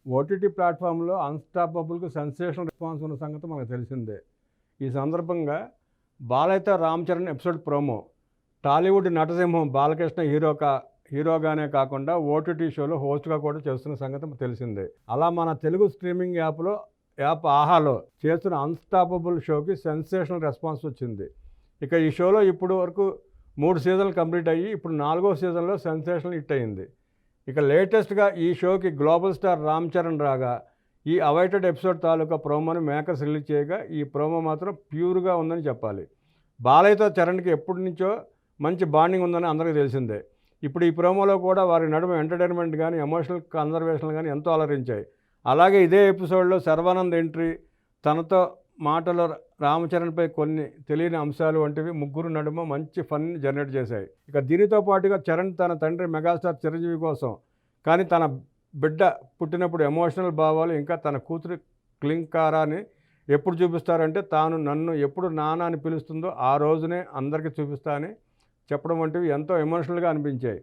OTT ప్లాట్ఫామ్లో అన్స్టాపబుల్కి sensational response ఉన్న సంగతి మనకు తెలిసిందే. ఈ సందర్భంగా బాలయ్యతో రామ్ చరణ్ ఎపిసోడ్ ప్రోమో టాలీవుడ్ నటసింహం బాలకృష్ణ హీరోగానే కాకుండా ఓటీటీ షోలో హోస్ట్గా కూడా చేస్తున్న సంగతి మనకు తెలిసిందే. అలా మన తెలుగు స్ట్రీమింగ్ యాప్ ఆహాలో చేస్తున్న అన్స్టాపబుల్ షోకి సెన్సేషనల్ రెస్పాన్స్ వచ్చింది. ఇక ఈ షోలో ఇప్పుడు వరకు 3 సీజన్లు కంప్లీట్ అయ్యి ఇప్పుడు 4వ సీజన్లో సెన్సేషనల్ హిట్ అయింది. ఇక లేటెస్ట్గా ఈ షోకి గ్లోబల్ స్టార్ రామ్ చరణ్ రాగా ఈ అవైటెడ్ ఎపిసోడ్ తాలూకా ప్రోమోని మేకర్స్ రిలీజ్ చేయగా ఈ ప్రోమో మాత్రం ప్యూర్గా ఉందని చెప్పాలి. బాలయ్యతో చరణ్కి ఎప్పటి నుంచో మంచి బాండింగ్ ఉందని అందరికీ తెలిసిందే. ఇప్పుడు ఈ ప్రోమోలో కూడా వారి నడుమ ఎంటర్టైన్మెంట్ కానీ ఎమోషనల్ కన్వర్జేషన్ కానీ ఎంతో అలరించాయి. అలాగే ఇదే ఎపిసోడ్లో శర్వానంద్ ఎంట్రీ, తనతో మాటలో రామ్ చరణ్పై కొన్ని తెలియని అంశాలు వంటివి ముగ్గురు నడుమ మంచి ఫన్ జనరేట్ చేశాయి. ఇక దీనితో పాటుగా చరణ్ తన తండ్రి మెగాస్టార్ చిరంజీవి కోసం కానీ తన బిడ్డ పుట్టినప్పుడు ఎమోషనల్ భావాలు, ఇంకా తన కూతురు క్లింకారాని ఎప్పుడు చూపిస్తారంటే తాను నన్ను ఎప్పుడు నాన్న అని పిలుస్తుందో ఆ రోజునే అందరికీ చూపిస్తా అని చెప్పడం వంటివి ఎంతో ఎమోషనల్గా అనిపించాయి.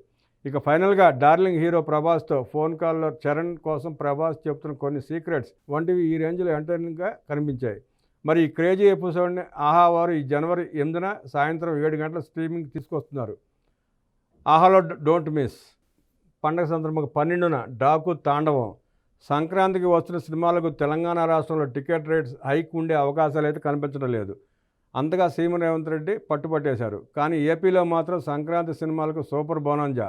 ఇక ఫైనల్గా డార్లింగ్ హీరో ప్రభాస్తో ఫోన్ కాల్లో చరణ్ కోసం ప్రభాస్ చెప్తున్న కొన్ని సీక్రెట్స్ వంటివి ఈ రేంజ్లో ఎంటర్టైనింగ్గా కనిపించాయి. మరి ఈ క్రేజీ ఎపిసోడ్ని ఆహా వారు ఈ జనవరి 8న సాయంత్రం 7 గంటల స్ట్రీమింగ్ తీసుకొస్తున్నారు. ఆహాలో డోంట్ మిస్. పండగ సందర్భంగా 12న డాకు తాండవం. సంక్రాంతికి వస్తున్న సినిమాలకు తెలంగాణ రాష్ట్రంలో టికెట్ రేట్స్ హైక్ ఉండే అవకాశాలు అయితే కనిపించడం లేదు. అంతగా సీఎం రేవంత్ రెడ్డి పట్టుపట్టేశారు. కానీ ఏపీలో మాత్రం సంక్రాంతి సినిమాలకు సూపర్ బోనాంజా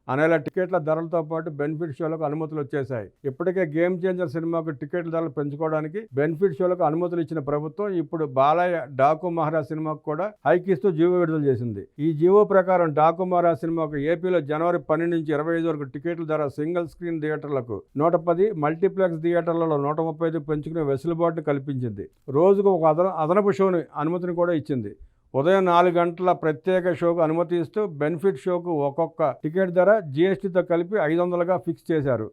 అనేలా టికెట్ల ధరలతో పాటు బెనిఫిట్ షోలకు అనుమతులు వచ్చేశాయి. ఇప్పటికే గేమ్ చేంజర్ సినిమాకు టికెట్ల ధరలు పెంచుకోవడానికి బెనిఫిట్ షోలకు అనుమతులు ఇచ్చిన ప్రభుత్వం ఇప్పుడు బాలయ్య డాకు మహారాజ్ సినిమాకు కూడా హైక్ ఇస్తూ జీవో విడుదల చేసింది. ఈ జీవో ప్రకారం డాకు మహారాజ్ సినిమాకు ఏపీలో జనవరి 12 నుంచి 25 వరకు టికెట్ల ధర సింగిల్ స్క్రీన్ థియేటర్లకు 110, మల్టీప్లెక్స్ థియేటర్లలో 135 పెంచుకునే వెసులుబాటును కల్పించింది. రోజుకు ఒక అదనపు షోని అనుమతిని కూడా ఇచ్చింది. ఉదయం 4 గంటల ప్రత్యేక షోకు అనుమతి ఇస్తూ బెనిఫిట్ షోకు ఒక్కొక్క టికెట్ ధర జీఎస్టీతో కలిపి 500గా ఫిక్స్ చేశారు.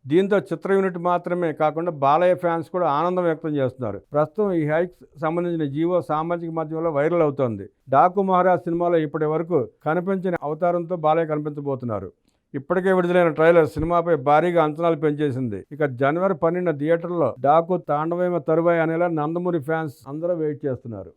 దీంతో చిత్ర యూనిట్ మాత్రమే కాకుండా బాలయ్య ఫ్యాన్స్ కూడా ఆనందం వ్యక్తం చేస్తున్నారు. ప్రస్తుతం ఈ హైక్స్ సంబంధించిన జీవో సామాజిక మాధ్యమంలో వైరల్ అవుతోంది. డాకు మహారాజ్ సినిమాలో ఇప్పటి వరకు కనిపించిన అవతారంతో బాలయ్య కనిపించబోతున్నారు. ఇప్పటికే విడుదలైన ట్రైలర్ సినిమాపై భారీగా అంచనాలు పెంచేసింది. ఇక జనవరి 12న థియేటర్లో డాకు తాండవేమ తరువాయి అనేలా నందమూరి ఫ్యాన్స్ అందరూ వెయిట్ చేస్తున్నారు.